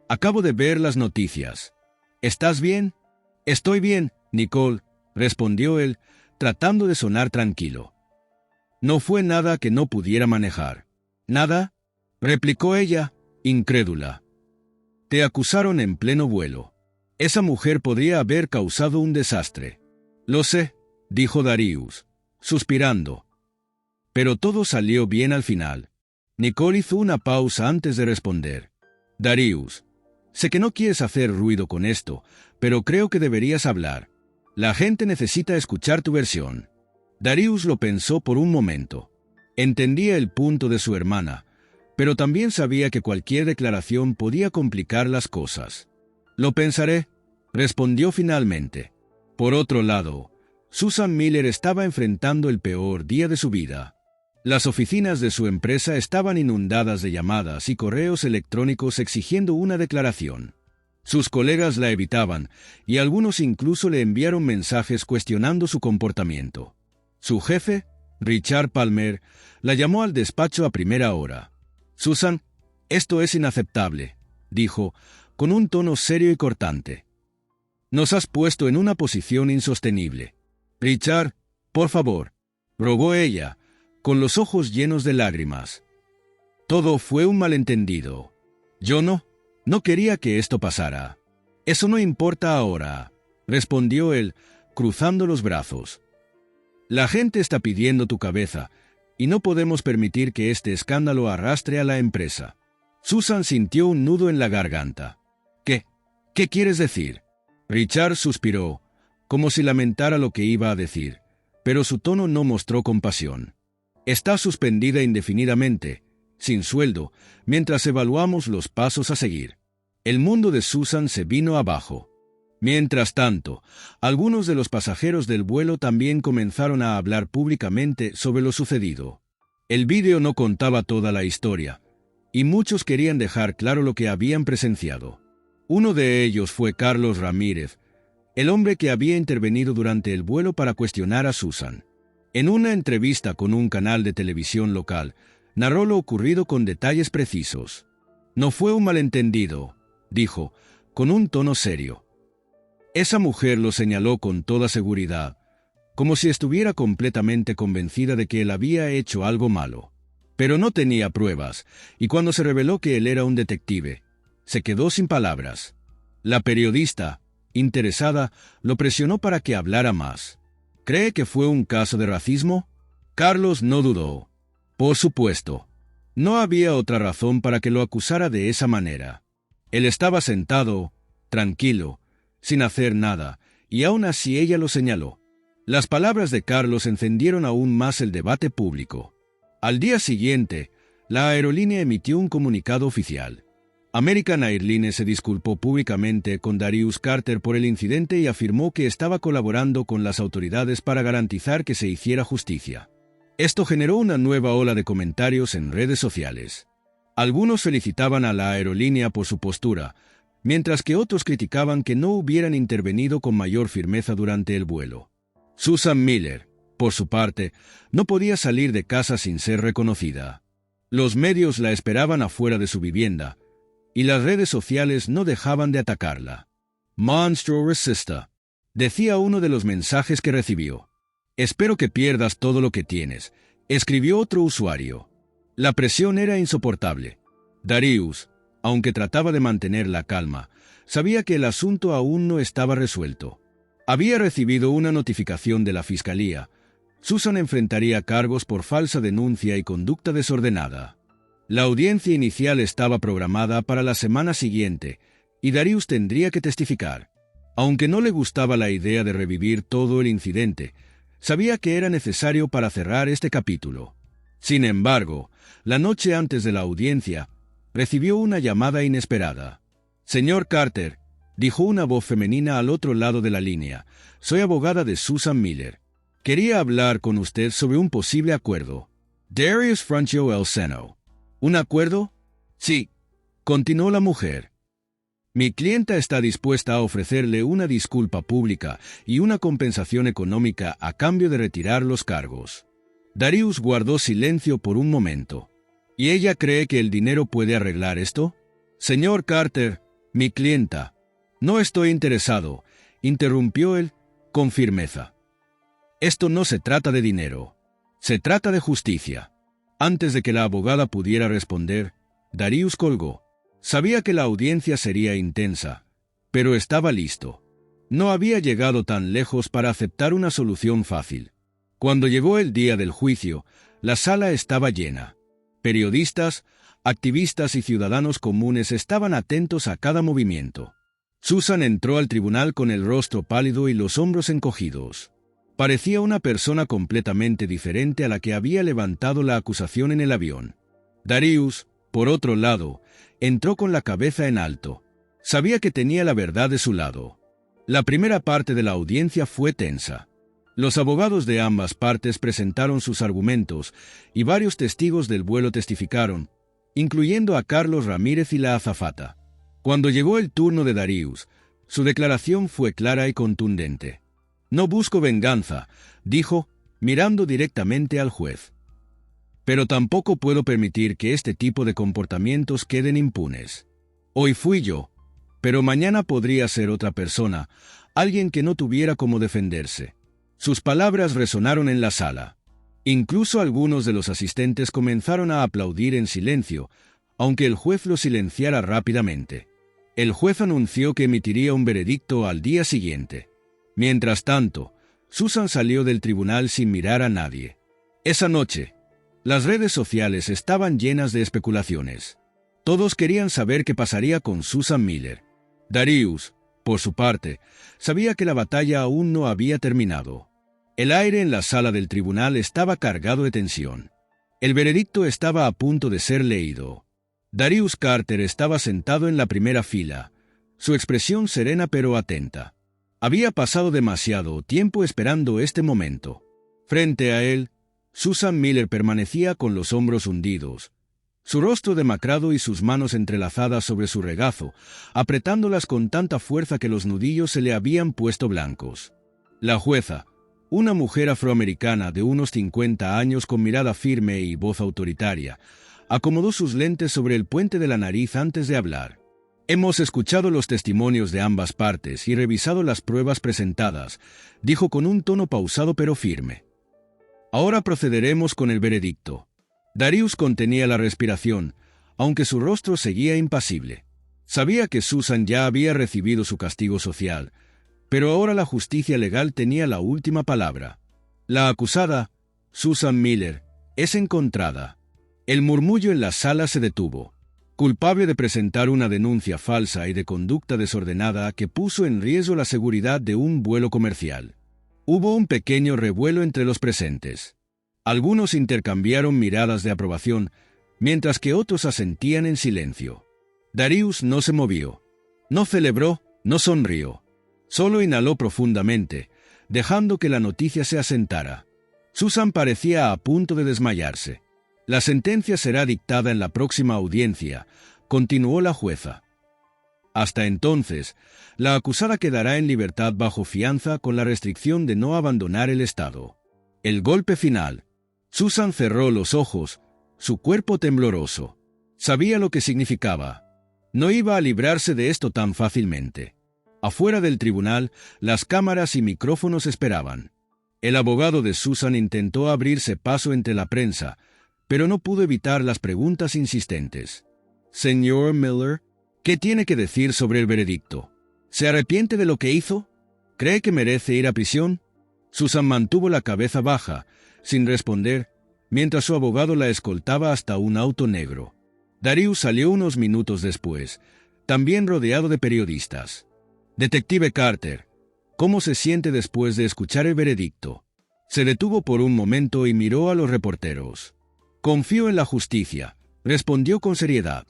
[SPEAKER 1] «Acabo de ver las noticias. ¿Estás bien?» «Estoy bien, Nicole», respondió él, tratando de sonar tranquilo. «No fue nada que no pudiera manejar». «¿Nada?», replicó ella, incrédula. «Te acusaron en pleno vuelo. Esa mujer podría haber causado un desastre». «Lo sé», dijo Darius, suspirando. Pero todo salió bien al final. Nicole hizo una pausa antes de responder. «Darius, sé que no quieres hacer ruido con esto, pero creo que deberías hablar. La gente necesita escuchar tu versión». Darius lo pensó por un momento. Entendía el punto de su hermana, pero también sabía que cualquier declaración podía complicar las cosas. «Lo pensaré», respondió finalmente. Por otro lado, Susan Miller estaba enfrentando el peor día de su vida. Las oficinas de su empresa estaban inundadas de llamadas y correos electrónicos exigiendo una declaración. Sus colegas la evitaban, y algunos incluso le enviaron mensajes cuestionando su comportamiento. Su jefe, Richard Palmer, la llamó al despacho a primera hora. «Susan, esto es inaceptable», dijo, con un tono serio y cortante. «Nos has puesto en una posición insostenible». «Richard, por favor», rogó ella, con los ojos llenos de lágrimas. «Todo fue un malentendido. Yo no quería que esto pasara». «Eso no importa ahora», respondió él, cruzando los brazos. La gente está pidiendo tu cabeza, y no podemos permitir que este escándalo arrastre a la empresa. Susan sintió un nudo en la garganta. ¿Qué quieres decir? Richard suspiró, como si lamentara lo que iba a decir, pero su tono no mostró compasión. Está suspendida indefinidamente, sin sueldo, mientras evaluamos los pasos a seguir. El mundo de Susan se vino abajo. Mientras tanto, algunos de los pasajeros del vuelo también comenzaron a hablar públicamente sobre lo sucedido. El vídeo no contaba toda la historia, y muchos querían dejar claro lo que habían presenciado. Uno de ellos fue Carlos Ramírez, el hombre que había intervenido durante el vuelo para cuestionar a Susan. En una entrevista con un canal de televisión local, narró lo ocurrido con detalles precisos. No fue un malentendido, dijo, con un tono serio. Esa mujer lo señaló con toda seguridad, como si estuviera completamente convencida de que él había hecho algo malo. Pero no tenía pruebas, y cuando se reveló que él era un detective, se quedó sin palabras. La periodista, interesada, lo presionó para que hablara más. ¿Cree que fue un caso de racismo? Carlos no dudó. Por supuesto. No había otra razón para que lo acusara de esa manera. Él estaba sentado, tranquilo, sin hacer nada, y aún así ella lo señaló. Las palabras de Carlos encendieron aún más el debate público. Al día siguiente, la aerolínea emitió un comunicado oficial. American Airlines se disculpó públicamente con Darius Carter por el incidente y afirmó que estaba colaborando con las autoridades para garantizar que se hiciera justicia. Esto generó una nueva ola de comentarios en redes sociales. Algunos felicitaban a la aerolínea por su postura, mientras que otros criticaban que no hubieran intervenido con mayor firmeza durante el vuelo. Susan Miller, por su parte, no podía salir de casa sin ser reconocida. Los medios la esperaban afuera de su vivienda, y las redes sociales no dejaban de atacarla. «Monstro resista», decía uno de los mensajes que recibió. «Espero que pierdas todo lo que tienes», escribió otro usuario. La presión era insoportable. Darius, aunque trataba de mantener la calma, sabía que el asunto aún no estaba resuelto. Había recibido una notificación de la fiscalía. Susan enfrentaría cargos por falsa denuncia y conducta desordenada. La audiencia inicial estaba programada para la semana siguiente, y Darius tendría que testificar. Aunque no le gustaba la idea de revivir todo el incidente, sabía que era necesario para cerrar este capítulo. Sin embargo, la noche antes de la audiencia, recibió una llamada inesperada. «Señor Carter», dijo una voz femenina al otro lado de la línea, «soy abogada de Susan Miller. Quería hablar con usted sobre un posible acuerdo». Darius frunció el seno. «¿Un acuerdo?» «Sí», continuó la mujer. «Mi clienta está dispuesta a ofrecerle una disculpa pública y una compensación económica a cambio de retirar los cargos». Darius guardó silencio por un momento. «¿Y ella cree que el dinero puede arreglar esto?» «Señor Carter, mi clienta». «No estoy interesado», interrumpió él con firmeza. «Esto no se trata de dinero. Se trata de justicia». Antes de que la abogada pudiera responder, Darius colgó. Sabía que la audiencia sería intensa, pero estaba listo. No había llegado tan lejos para aceptar una solución fácil. Cuando llegó el día del juicio, la sala estaba llena. Periodistas, activistas y ciudadanos comunes estaban atentos a cada movimiento. Susan entró al tribunal con el rostro pálido y los hombros encogidos. Parecía una persona completamente diferente a la que había levantado la acusación en el avión. Darius, por otro lado, entró con la cabeza en alto. Sabía que tenía la verdad de su lado. La primera parte de la audiencia fue tensa. Los abogados de ambas partes presentaron sus argumentos y varios testigos del vuelo testificaron, incluyendo a Carlos Ramírez y la azafata. Cuando llegó el turno de Darius, su declaración fue clara y contundente. «No busco venganza», dijo, mirando directamente al juez. «Pero tampoco puedo permitir que este tipo de comportamientos queden impunes. Hoy fui yo, pero mañana podría ser otra persona, alguien que no tuviera cómo defenderse». Sus palabras resonaron en la sala. Incluso algunos de los asistentes comenzaron a aplaudir en silencio, aunque el juez lo silenciara rápidamente. El juez anunció que emitiría un veredicto al día siguiente. Mientras tanto, Susan salió del tribunal sin mirar a nadie. Esa noche, las redes sociales estaban llenas de especulaciones. Todos querían saber qué pasaría con Susan Miller. Darius, por su parte, sabía que la batalla aún no había terminado. El aire en la sala del tribunal estaba cargado de tensión. El veredicto estaba a punto de ser leído. Darius Carter estaba sentado en la primera fila, su expresión serena pero atenta. Había pasado demasiado tiempo esperando este momento. Frente a él, Susan Miller permanecía con los hombros hundidos, su rostro demacrado y sus manos entrelazadas sobre su regazo, apretándolas con tanta fuerza que los nudillos se le habían puesto blancos. La jueza, una mujer afroamericana de unos 50 años con mirada firme y voz autoritaria, acomodó sus lentes sobre el puente de la nariz antes de hablar. Hemos escuchado los testimonios de ambas partes y revisado las pruebas presentadas, dijo con un tono pausado pero firme. Ahora procederemos con el veredicto. Darius contenía la respiración, aunque su rostro seguía impasible. Sabía que Susan ya había recibido su castigo social, pero ahora la justicia legal tenía la última palabra. La acusada, Susan Miller, es encontrada. El murmullo en la sala se detuvo. Culpable de presentar una denuncia falsa y de conducta desordenada que puso en riesgo la seguridad de un vuelo comercial. Hubo un pequeño revuelo entre los presentes. Algunos intercambiaron miradas de aprobación, mientras que otros asentían en silencio. Darius no se movió. No celebró, no sonrió. Solo inhaló profundamente, dejando que la noticia se asentara. Susan parecía a punto de desmayarse. La sentencia será dictada en la próxima audiencia, continuó la jueza. Hasta entonces, la acusada quedará en libertad bajo fianza con la restricción de no abandonar el estado. El golpe final. Susan cerró los ojos, su cuerpo tembloroso. Sabía lo que significaba. No iba a librarse de esto tan fácilmente. Afuera del tribunal, las cámaras y micrófonos esperaban. El abogado de Susan intentó abrirse paso entre la prensa, pero no pudo evitar las preguntas insistentes. Señor Miller, ¿qué tiene que decir sobre el veredicto? ¿Se arrepiente de lo que hizo? ¿Cree que merece ir a prisión? Susan mantuvo la cabeza baja, sin responder, mientras su abogado la escoltaba hasta un auto negro. Darius salió unos minutos después, también rodeado de periodistas. Detective Carter, ¿cómo se siente después de escuchar el veredicto? Se detuvo por un momento y miró a los reporteros. Confío en la justicia, respondió con seriedad.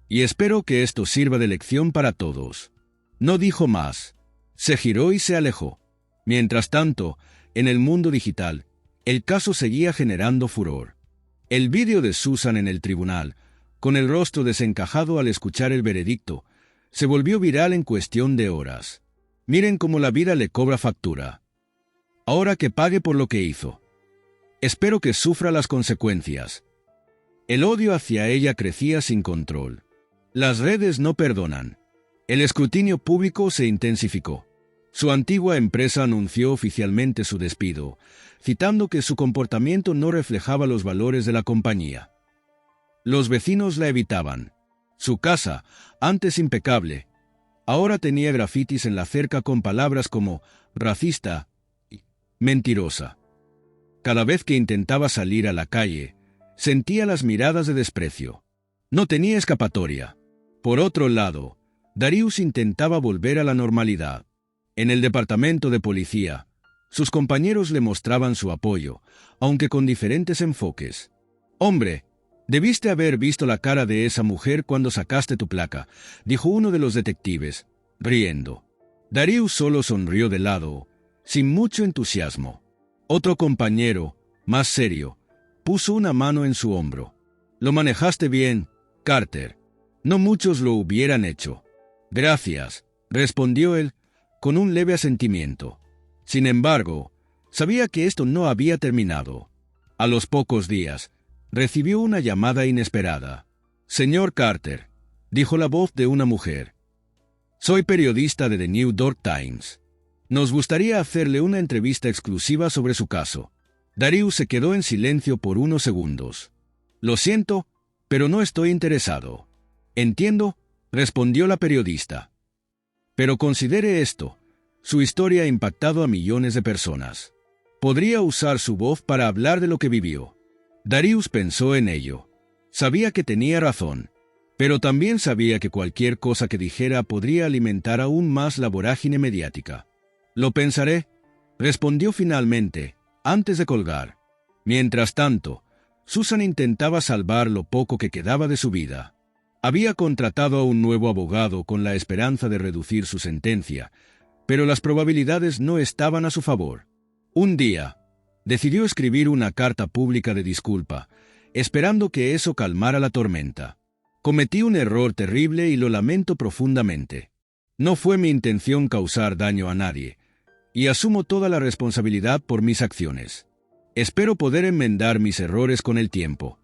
[SPEAKER 1] Y espero que esto sirva de lección para todos. No dijo más. Se giró y se alejó. Mientras tanto, en el mundo digital, el caso seguía generando furor. El vídeo de Susan en el tribunal, con el rostro desencajado al escuchar el veredicto, se volvió viral en cuestión de horas. Miren cómo la vida le cobra factura. Ahora que pague por lo que hizo. Espero que sufra las consecuencias. El odio hacia ella crecía sin control. Las redes no perdonan. El escrutinio público se intensificó. Su antigua empresa anunció oficialmente su despido, citando que su comportamiento no reflejaba los valores de la compañía. Los vecinos la evitaban. Su casa, antes impecable, ahora tenía grafitis en la cerca con palabras como racista y mentirosa. Cada vez que intentaba salir a la calle, sentía las miradas de desprecio. No tenía escapatoria. Por otro lado, Darius intentaba volver a la normalidad. En el departamento de policía, sus compañeros le mostraban su apoyo, aunque con diferentes enfoques. «Hombre, debiste haber visto la cara de esa mujer cuando sacaste tu placa», dijo uno de los detectives, riendo. Darius solo sonrió de lado, sin mucho entusiasmo. Otro compañero, más serio, puso una mano en su hombro. «Lo manejaste bien, Carter. No muchos lo hubieran hecho». «Gracias», respondió él, con un leve asentimiento. Sin embargo, sabía que esto no había terminado. A los pocos días, recibió una llamada inesperada. «Señor Carter», dijo la voz de una mujer. «Soy periodista de The New York Times. Nos gustaría hacerle una entrevista exclusiva sobre su caso». Darius se quedó en silencio por unos segundos. «Lo siento, pero no estoy interesado». «Entiendo», respondió la periodista. «Pero considere esto. Su historia ha impactado a millones de personas. Podría usar su voz para hablar de lo que vivió. Darius pensó en ello. Sabía que tenía razón, pero también sabía que cualquier cosa que dijera podría alimentar aún más la vorágine mediática. «Lo pensaré», respondió finalmente, antes de colgar. Mientras tanto, Susan intentaba salvar lo poco que quedaba de su vida. Había contratado a un nuevo abogado con la esperanza de reducir su sentencia, pero las probabilidades no estaban a su favor. Un día, decidió escribir una carta pública de disculpa, esperando que eso calmara la tormenta. «Cometí un error terrible y lo lamento profundamente. No fue mi intención causar daño a nadie, y asumo toda la responsabilidad por mis acciones. Espero poder enmendar mis errores con el tiempo».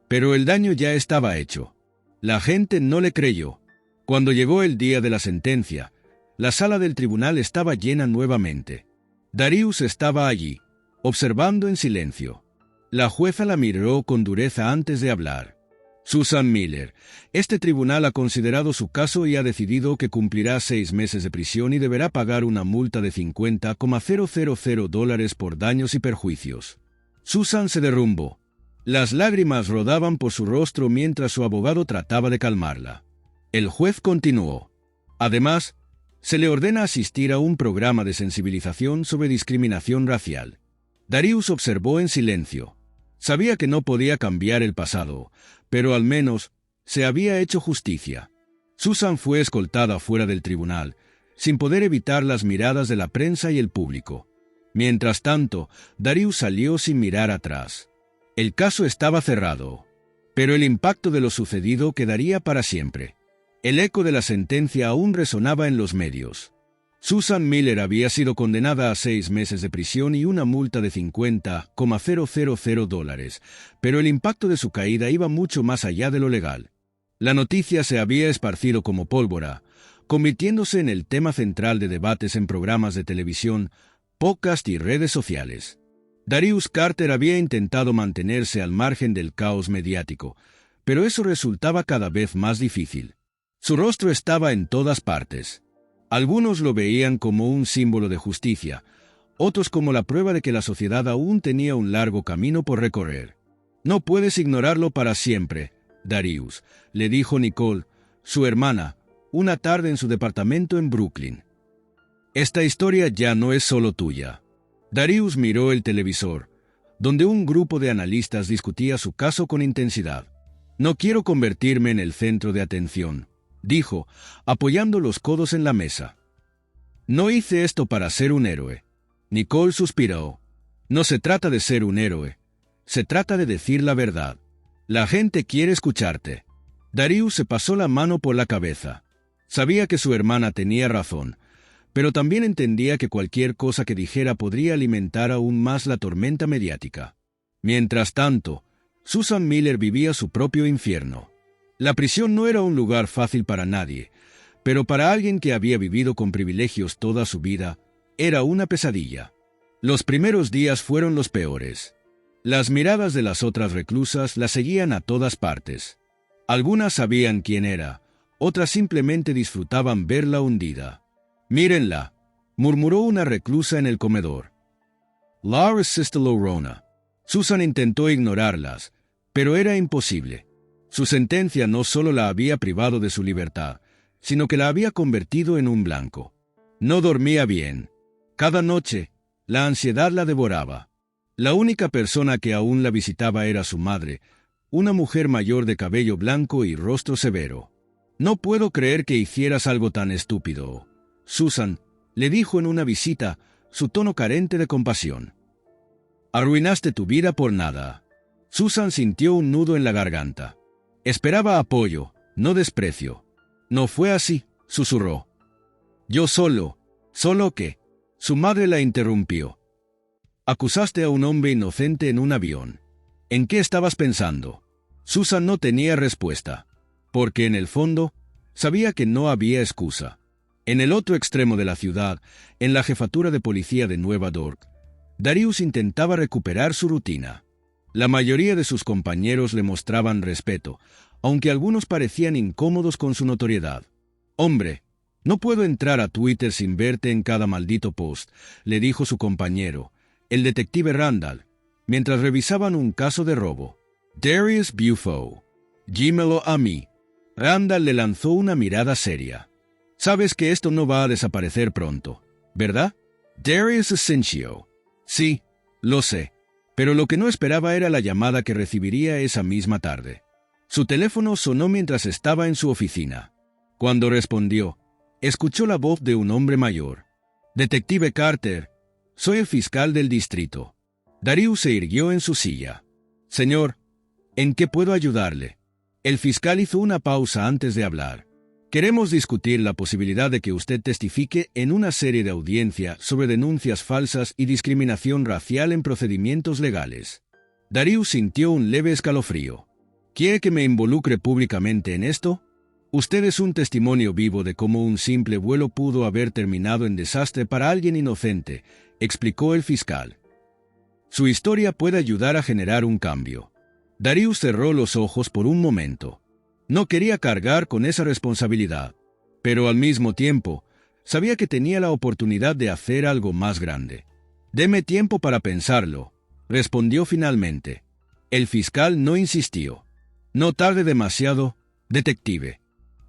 [SPEAKER 1] Pero el daño ya estaba hecho. La gente no le creyó. Cuando llegó el día de la sentencia, la sala del tribunal estaba llena nuevamente. Darius estaba allí, observando en silencio. La jueza la miró con dureza antes de hablar. «Susan Miller, este tribunal ha considerado su caso y ha decidido que cumplirá 6 meses de prisión y deberá pagar una multa de $50,000 por daños y perjuicios». Susan se derrumbó. Las lágrimas rodaban por su rostro mientras su abogado trataba de calmarla. El juez continuó. «Además, se le ordena asistir a un programa de sensibilización sobre discriminación racial». Darius observó en silencio. Sabía que no podía cambiar el pasado, pero al menos se había hecho justicia. Susan fue escoltada fuera del tribunal, sin poder evitar las miradas de la prensa y el público. Mientras tanto, Darius salió sin mirar atrás. El caso estaba cerrado, pero el impacto de lo sucedido quedaría para siempre. El eco de la sentencia aún resonaba en los medios. Susan Miller había sido condenada a 6 meses de prisión y una multa de $50,000, pero el impacto de su caída iba mucho más allá de lo legal. La noticia se había esparcido como pólvora, convirtiéndose en el tema central de debates en programas de televisión, podcast y redes sociales. Darius Carter había intentado mantenerse al margen del caos mediático, pero eso resultaba cada vez más difícil. Su rostro estaba en todas partes. Algunos lo veían como un símbolo de justicia, otros como la prueba de que la sociedad aún tenía un largo camino por recorrer. «No puedes ignorarlo para siempre, Darius», le dijo Nicole, su hermana, una tarde en su departamento en Brooklyn. «Esta historia ya no es solo tuya». Darius miró el televisor, donde un grupo de analistas discutía su caso con intensidad. «No quiero convertirme en el centro de atención», dijo, apoyando los codos en la mesa. «No hice esto para ser un héroe». Nicole suspiró. «No se trata de ser un héroe. Se trata de decir la verdad. La gente quiere escucharte». Darius se pasó la mano por la cabeza. Sabía que su hermana tenía razón, pero también entendía que cualquier cosa que dijera podría alimentar aún más la tormenta mediática. Mientras tanto, Susan Miller vivía su propio infierno. La prisión no era un lugar fácil para nadie, pero para alguien que había vivido con privilegios toda su vida, era una pesadilla. Los primeros días fueron los peores. Las miradas de las otras reclusas la seguían a todas partes. Algunas sabían quién era, otras simplemente disfrutaban verla hundida. «Mírenla», murmuró una reclusa en el comedor. «Laura Sistelo Rona». Susan intentó ignorarlas, pero era imposible. Su sentencia no solo la había privado de su libertad, sino que la había convertido en un blanco. No dormía bien. Cada noche, la ansiedad la devoraba. La única persona que aún la visitaba era su madre, una mujer mayor de cabello blanco y rostro severo. «No puedo creer que hicieras algo tan estúpido, Susan», le dijo en una visita, su tono carente de compasión. «Arruinaste tu vida por nada». Susan sintió un nudo en la garganta. Esperaba apoyo, no desprecio. «No fue así», susurró. «Yo ¿Solo qué?». Su madre la interrumpió. «Acusaste a un hombre inocente en un avión. ¿En qué estabas pensando?». Susan no tenía respuesta, porque en el fondo sabía que no había excusa. En el otro extremo de la ciudad, en la jefatura de policía de Nueva York, Darius intentaba recuperar su rutina. La mayoría de sus compañeros le mostraban respeto, aunque algunos parecían incómodos con su notoriedad. «Hombre», No puedo entrar a Twitter sin verte en cada maldito post, le dijo su compañero, el detective Randall, mientras revisaban un caso de robo. Darius Bufo. Dímelo a mí. Randall le lanzó una mirada seria. Sabes que esto no va a desaparecer pronto, ¿verdad? Darius Asensio. Sí, lo sé. Pero lo que no esperaba era la llamada que recibiría esa misma tarde. Su teléfono sonó mientras estaba en su oficina. Cuando respondió, escuchó la voz de un hombre mayor. Detective Carter, soy el fiscal del distrito. Darius se irguió en su silla. Señor, ¿en qué puedo ayudarle? El fiscal hizo una pausa antes de hablar. Queremos discutir la posibilidad de que usted testifique en una serie de audiencia sobre denuncias falsas y discriminación racial en procedimientos legales. Darius sintió un leve escalofrío. ¿Quiere que me involucre públicamente en esto? Usted es un testimonio vivo de cómo un simple vuelo pudo haber terminado en desastre para alguien inocente, explicó el fiscal. Su historia puede ayudar a generar un cambio. Darius cerró los ojos por un momento. No quería cargar con esa responsabilidad, pero al mismo tiempo, sabía que tenía la oportunidad de hacer algo más grande. Deme tiempo para pensarlo, respondió finalmente. El fiscal no insistió. No tarde demasiado, detective.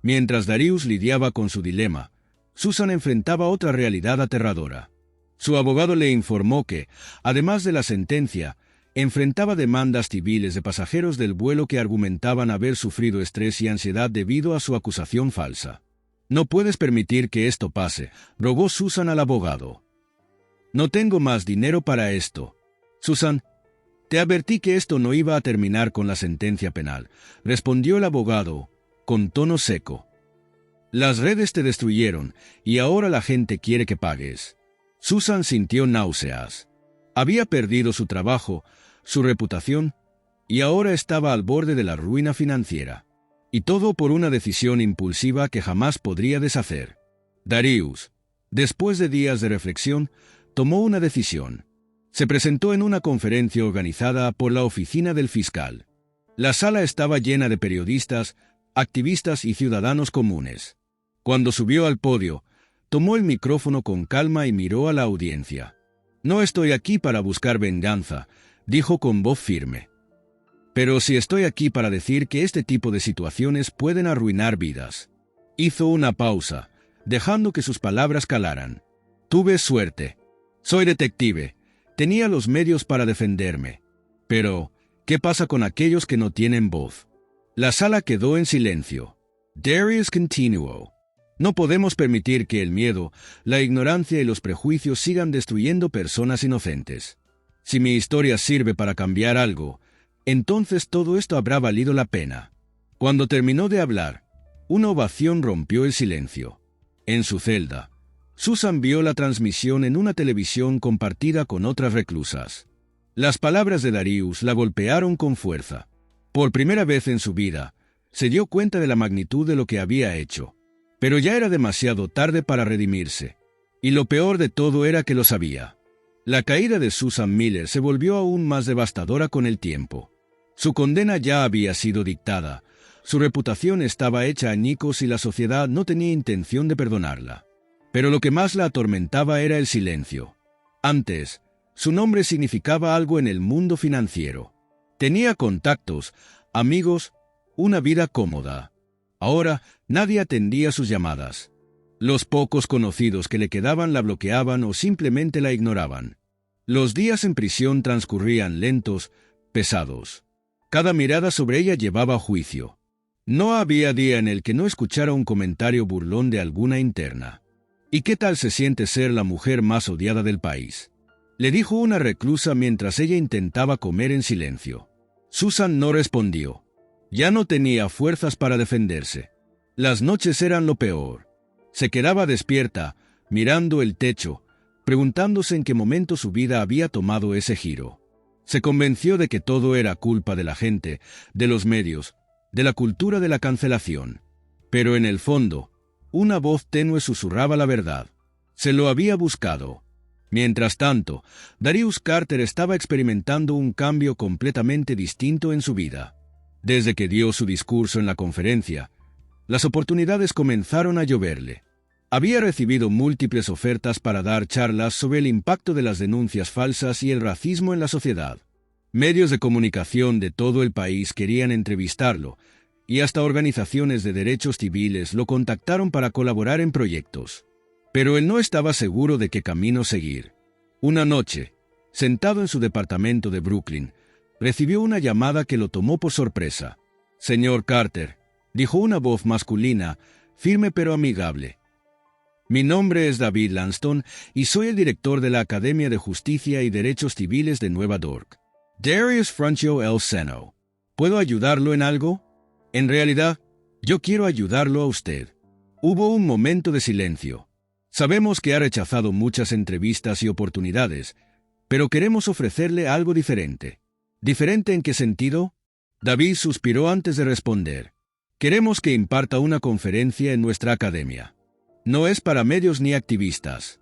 [SPEAKER 1] Mientras Darius lidiaba con su dilema, Susan enfrentaba otra realidad aterradora. Su abogado le informó que, además de la sentencia, enfrentaba demandas civiles de pasajeros del vuelo que argumentaban haber sufrido estrés y ansiedad debido a su acusación falsa. No puedes permitir que esto pase, rogó Susan al abogado. No tengo más dinero para esto. Susan, te advertí que esto no iba a terminar con la sentencia penal, respondió el abogado, con tono seco. Las redes te destruyeron, y ahora la gente quiere que pagues. Susan sintió náuseas. Había perdido su trabajo, su reputación, y ahora estaba al borde de la ruina financiera. Y todo por una decisión impulsiva que jamás podría deshacer. Darius, después de días de reflexión, tomó una decisión. Se presentó en una conferencia organizada por la oficina del fiscal. La sala estaba llena de periodistas, activistas y ciudadanos comunes. Cuando subió al podio, tomó el micrófono con calma y miró a la audiencia. No estoy aquí para buscar venganza, dijo con voz firme. Pero sí estoy aquí para decir que este tipo de situaciones pueden arruinar vidas. Hizo una pausa, dejando que sus palabras calaran. Tuve suerte. Soy detective. Tenía los medios para defenderme. Pero, ¿qué pasa con aquellos que no tienen voz? La sala quedó en silencio. Darius continuó. No podemos permitir que el miedo, la ignorancia y los prejuicios sigan destruyendo personas inocentes. Si mi historia sirve para cambiar algo, entonces todo esto habrá valido la pena. Cuando terminó de hablar, una ovación rompió el silencio. En su celda, Susan vio la transmisión en una televisión compartida con otras reclusas. Las palabras de Darius la golpearon con fuerza. Por primera vez en su vida, se dio cuenta de la magnitud de lo que había hecho. Pero ya era demasiado tarde para redimirse. Y lo peor de todo era que lo sabía. La caída de Susan Miller se volvió aún más devastadora con el tiempo. Su condena ya había sido dictada. Su reputación estaba hecha añicos y la sociedad no tenía intención de perdonarla. Pero lo que más la atormentaba era el silencio. Antes, su nombre significaba algo en el mundo financiero. Tenía contactos, amigos, una vida cómoda. Ahora, nadie atendía sus llamadas. Los pocos conocidos que le quedaban la bloqueaban o simplemente la ignoraban. Los días en prisión transcurrían lentos, pesados. Cada mirada sobre ella llevaba juicio. No había día en el que no escuchara un comentario burlón de alguna interna. ¿Y qué tal se siente ser la mujer más odiada del país?, le dijo una reclusa mientras ella intentaba comer en silencio. Susan no respondió. Ya no tenía fuerzas para defenderse. Las noches eran lo peor. Se quedaba despierta, mirando el techo, preguntándose en qué momento su vida había tomado ese giro. Se convenció de que todo era culpa de la gente, de los medios, de la cultura de la cancelación. Pero en el fondo, una voz tenue susurraba la verdad. Se lo había buscado. Mientras tanto, Darius Carter estaba experimentando un cambio completamente distinto en su vida. Desde que dio su discurso en la conferencia, las oportunidades comenzaron a lloverle. Había recibido múltiples ofertas para dar charlas sobre el impacto de las denuncias falsas y el racismo en la sociedad. Medios de comunicación de todo el país querían entrevistarlo, y hasta organizaciones de derechos civiles lo contactaron para colaborar en proyectos. Pero él no estaba seguro de qué camino seguir. Una noche, sentado en su departamento de Brooklyn, recibió una llamada que lo tomó por sorpresa. «Señor Carter», dijo una voz masculina, firme pero amigable. «Mi nombre es David Lanston y soy el director de la Academia de Justicia y Derechos Civiles de Nueva York. Darius Francio L. Seno. ¿Puedo ayudarlo en algo? En realidad, yo quiero ayudarlo a usted». Hubo un momento de silencio. «Sabemos que ha rechazado muchas entrevistas y oportunidades, pero queremos ofrecerle algo diferente». «¿Diferente en qué sentido?». David suspiró antes de responder. «Queremos que imparta una conferencia en nuestra academia. No es para medios ni activistas.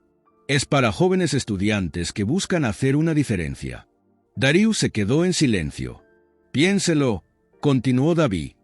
[SPEAKER 1] Es para jóvenes estudiantes que buscan hacer una diferencia». Darius se quedó en silencio. «Piénselo», continuó David.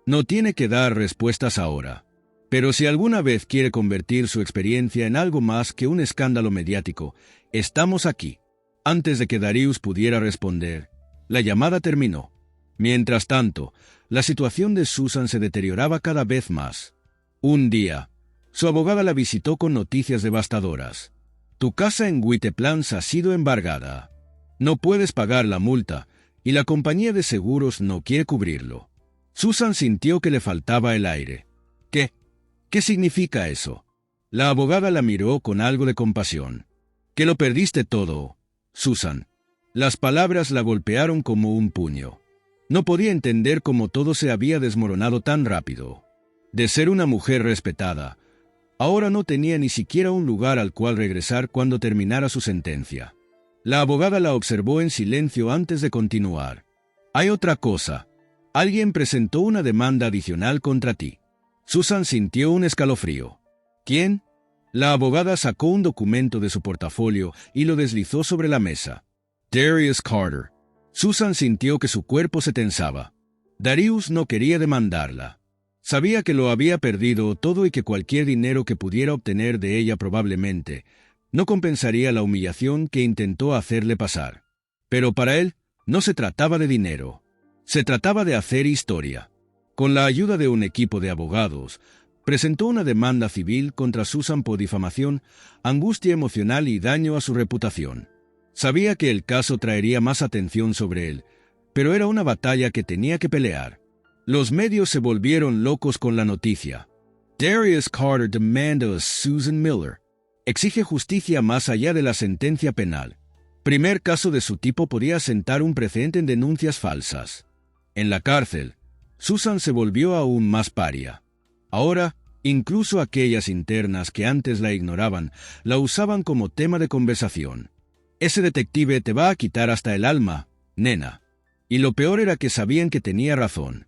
[SPEAKER 1] «No tiene que dar respuestas ahora. Pero si alguna vez quiere convertir su experiencia en algo más que un escándalo mediático, estamos aquí». Antes de que Darius pudiera responder, la llamada terminó. Mientras tanto, la situación de Susan se deterioraba cada vez más. Un día, su abogada la visitó con noticias devastadoras. «Tu casa en White Plains ha sido embargada. No puedes pagar la multa y la compañía de seguros no quiere cubrirlo». Susan sintió que le faltaba el aire. ¿Qué significa eso? La abogada la miró con algo de compasión. «Que lo perdiste todo, Susan». Las palabras la golpearon como un puño. No podía entender cómo todo se había desmoronado tan rápido. De ser una mujer respetada, ahora no tenía ni siquiera un lugar al cual regresar cuando terminara su sentencia. La abogada la observó en silencio antes de continuar. «Hay otra cosa. Alguien presentó una demanda adicional contra ti». Susan sintió un escalofrío. «¿Quién?». La abogada sacó un documento de su portafolio y lo deslizó sobre la mesa. «Darius Carter». Susan sintió que su cuerpo se tensaba. Darius no quería demandarla. Sabía que lo había perdido todo y que cualquier dinero que pudiera obtener de ella probablemente no compensaría la humillación que intentó hacerle pasar. Pero para él no se trataba de dinero. Se trataba de hacer historia. Con la ayuda de un equipo de abogados, presentó una demanda civil contra Susan por difamación, angustia emocional y daño a su reputación. Sabía que el caso traería más atención sobre él, pero era una batalla que tenía que pelear. Los medios se volvieron locos con la noticia. «Darius Carter demanda a Susan Miller. Exige justicia más allá de la sentencia penal». Primer caso de su tipo podía sentar un precedente en denuncias falsas. En la cárcel, Susan se volvió aún más paria. Ahora, incluso aquellas internas que antes la ignoraban, la usaban como tema de conversación. «Ese detective te va a quitar hasta el alma, nena». Y lo peor era que sabían que tenía razón.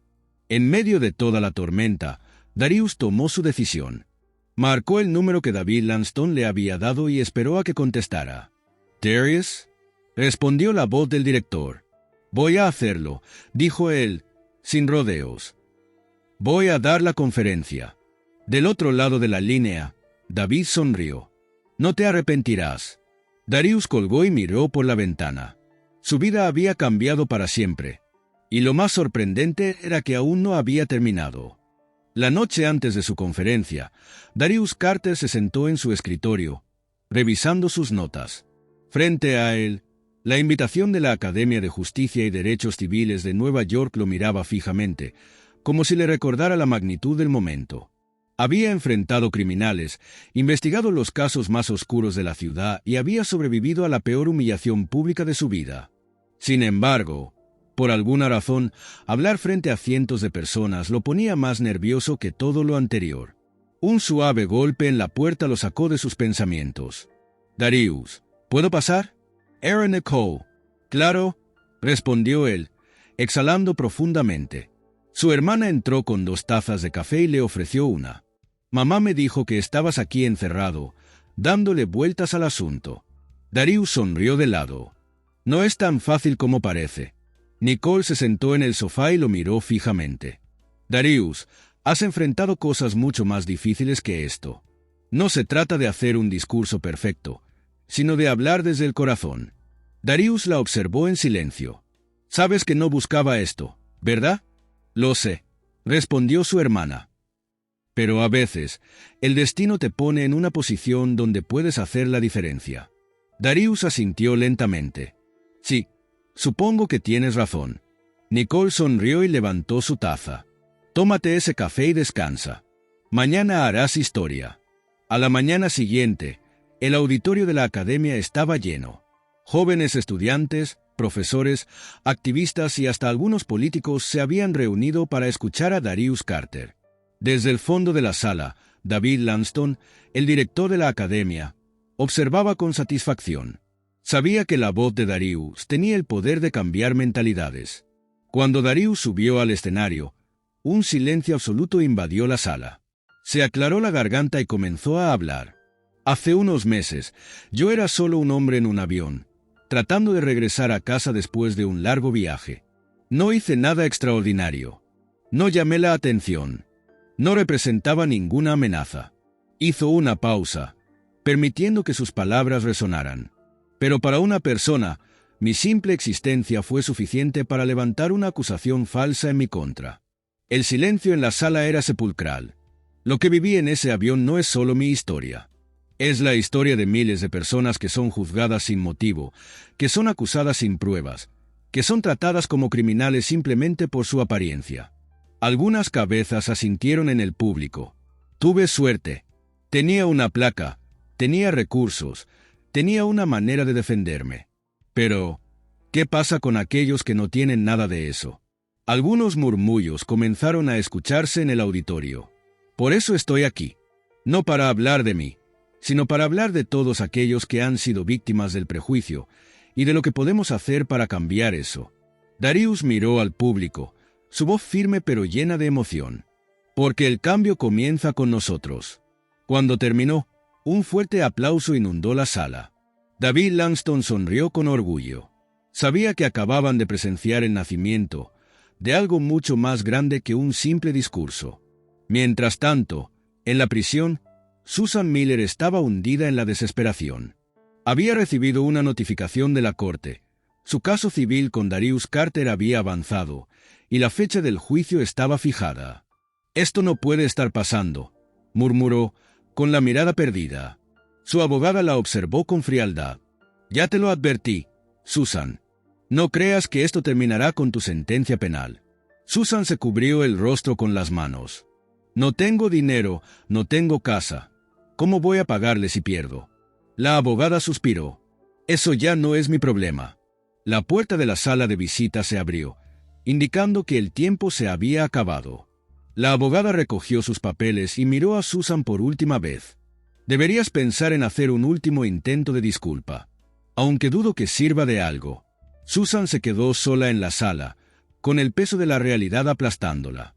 [SPEAKER 1] En medio de toda la tormenta, Darius tomó su decisión. Marcó el número que David Lanston le había dado y esperó a que contestara. «¿Darius?», respondió la voz del director. «Voy a hacerlo», dijo él, sin rodeos. «Voy a dar la conferencia». Del otro lado de la línea, David sonrió. «No te arrepentirás». Darius colgó y miró por la ventana. Su vida había cambiado para siempre. Y lo más sorprendente era que aún no había terminado. La noche antes de su conferencia, Darius Carter se sentó en su escritorio, revisando sus notas. Frente a él, la invitación de la Academia de Justicia y Derechos Civiles de Nueva York lo miraba fijamente, como si le recordara la magnitud del momento. Había enfrentado criminales, investigado los casos más oscuros de la ciudad y había sobrevivido a la peor humillación pública de su vida. Sin embargo, por alguna razón, hablar frente a cientos de personas lo ponía más nervioso que todo lo anterior. Un suave golpe en la puerta lo sacó de sus pensamientos. «Darius, ¿puedo pasar?». «Erin Nicole». «Claro», respondió él, exhalando profundamente. Su hermana entró con 2 tazas de café y le ofreció una. «Mamá me dijo que estabas aquí encerrado, dándole vueltas al asunto». Darius sonrió de lado. «No es tan fácil como parece». Nicole se sentó en el sofá y lo miró fijamente. «Darius, has enfrentado cosas mucho más difíciles que esto. No se trata de hacer un discurso perfecto, sino de hablar desde el corazón. Darius la observó en silencio. Sabes que no buscaba esto, ¿verdad? Lo sé, respondió su hermana. Pero a veces, el destino te pone en una posición donde puedes hacer la diferencia. Darius asintió lentamente. Sí, supongo que tienes razón. Nicole sonrió y levantó su taza. Tómate ese café y descansa. Mañana harás historia. A la mañana siguiente, el auditorio de la academia estaba lleno. Jóvenes estudiantes, profesores, activistas y hasta algunos políticos se habían reunido para escuchar a Darius Carter. Desde el fondo de la sala, David Langston, el director de la academia, observaba con satisfacción. Sabía que la voz de Darius tenía el poder de cambiar mentalidades. Cuando Darius subió al escenario, un silencio absoluto invadió la sala. Se aclaró la garganta y comenzó a hablar. Hace unos meses, yo era solo un hombre en un avión, tratando de regresar a casa después de un largo viaje. No hice nada extraordinario. No llamé la atención. No representaba ninguna amenaza. Hizo una pausa, permitiendo que sus palabras resonaran. Pero para una persona, mi simple existencia fue suficiente para levantar una acusación falsa en mi contra. El silencio en la sala era sepulcral. Lo que viví en ese avión no es solo mi historia. Es la historia de miles de personas que son juzgadas sin motivo, que son acusadas sin pruebas, que son tratadas como criminales simplemente por su apariencia. Algunas cabezas asintieron en el público. Tuve suerte. Tenía una placa, tenía recursos, tenía una manera de defenderme. Pero, ¿qué pasa con aquellos que no tienen nada de eso? Algunos murmullos comenzaron a escucharse en el auditorio. Por eso estoy aquí. No para hablar de mí, sino para hablar de todos aquellos que han sido víctimas del prejuicio y de lo que podemos hacer para cambiar eso. Darius miró al público, su voz firme pero llena de emoción. Porque el cambio comienza con nosotros. Cuando terminó, un fuerte aplauso inundó la sala. David Langston sonrió con orgullo. Sabía que acababan de presenciar el nacimiento de algo mucho más grande que un simple discurso. Mientras tanto, en la prisión, Susan Miller estaba hundida en la desesperación. Había recibido una notificación de la corte. Su caso civil con Darius Carter había avanzado, y la fecha del juicio estaba fijada. «Esto no puede estar pasando», murmuró, con la mirada perdida. Su abogada la observó con frialdad. «Ya te lo advertí, Susan. No creas que esto terminará con tu sentencia penal». Susan se cubrió el rostro con las manos. «No tengo dinero, no tengo casa. ¿Cómo voy a pagarle si pierdo?». La abogada suspiró. «Eso ya no es mi problema». La puerta de la sala de visita se abrió, indicando que el tiempo se había acabado. La abogada recogió sus papeles y miró a Susan por última vez. «Deberías pensar en hacer un último intento de disculpa. Aunque dudo que sirva de algo». Susan se quedó sola en la sala, con el peso de la realidad aplastándola.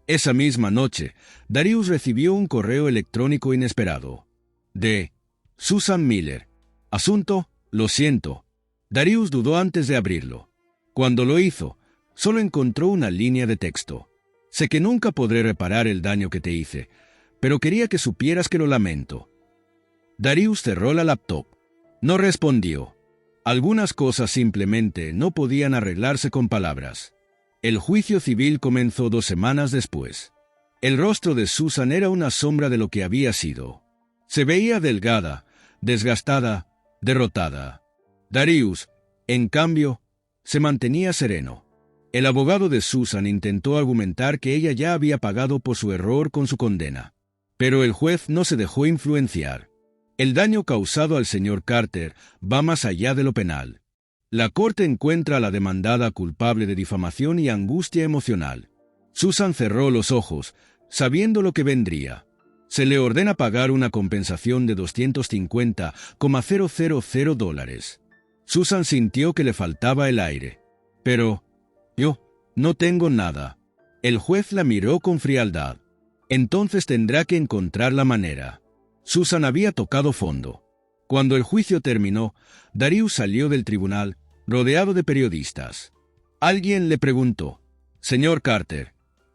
[SPEAKER 1] Esa misma noche, Darius recibió un correo electrónico inesperado. De Susan Miller. Asunto: lo siento. Darius dudó antes de abrirlo. Cuando lo hizo, solo encontró una línea de texto. «Sé que nunca podré reparar el daño que te hice, pero quería que supieras que lo lamento». Darius cerró la laptop. No respondió. Algunas cosas simplemente no podían arreglarse con palabras. El juicio civil comenzó 2 semanas después. El rostro de Susan era una sombra de lo que había sido. Se veía delgada, desgastada, derrotada. Darius, en cambio, se mantenía sereno. El abogado de Susan intentó argumentar que ella ya había pagado por su error con su condena. Pero el juez no se dejó influenciar. El daño causado al señor Carter va más allá de lo penal. La corte encuentra a la demandada culpable de difamación y angustia emocional. Susan cerró los ojos, sabiendo lo que vendría. Se le ordena pagar una compensación de $250,000. Susan sintió que le faltaba el aire. Pero, yo no tengo nada. El juez la miró con frialdad. Entonces tendrá que encontrar la manera. Susan había tocado fondo. Cuando el juicio terminó, Darius salió del tribunal, rodeado de periodistas. Alguien le preguntó: «Señor Carter,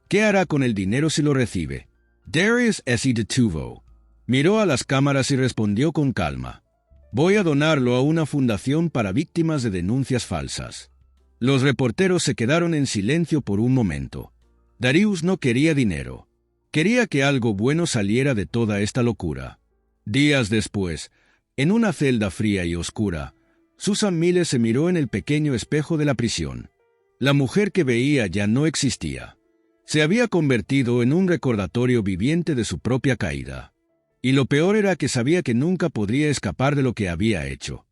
[SPEAKER 1] ¿qué hará con el dinero si lo recibe?». Darius S. de Tuvo Miró a las cámaras y respondió con calma. Voy a donarlo a una fundación para víctimas de denuncias falsas. Los reporteros se quedaron en silencio por un momento. Darius no quería dinero. Quería que algo bueno saliera de toda esta locura. Días después, en una celda fría y oscura, Susan Miles se miró en el pequeño espejo de la prisión. La mujer que veía ya no existía. Se había convertido en un recordatorio viviente de su propia caída. Y lo peor era que sabía que nunca podría escapar de lo que había hecho.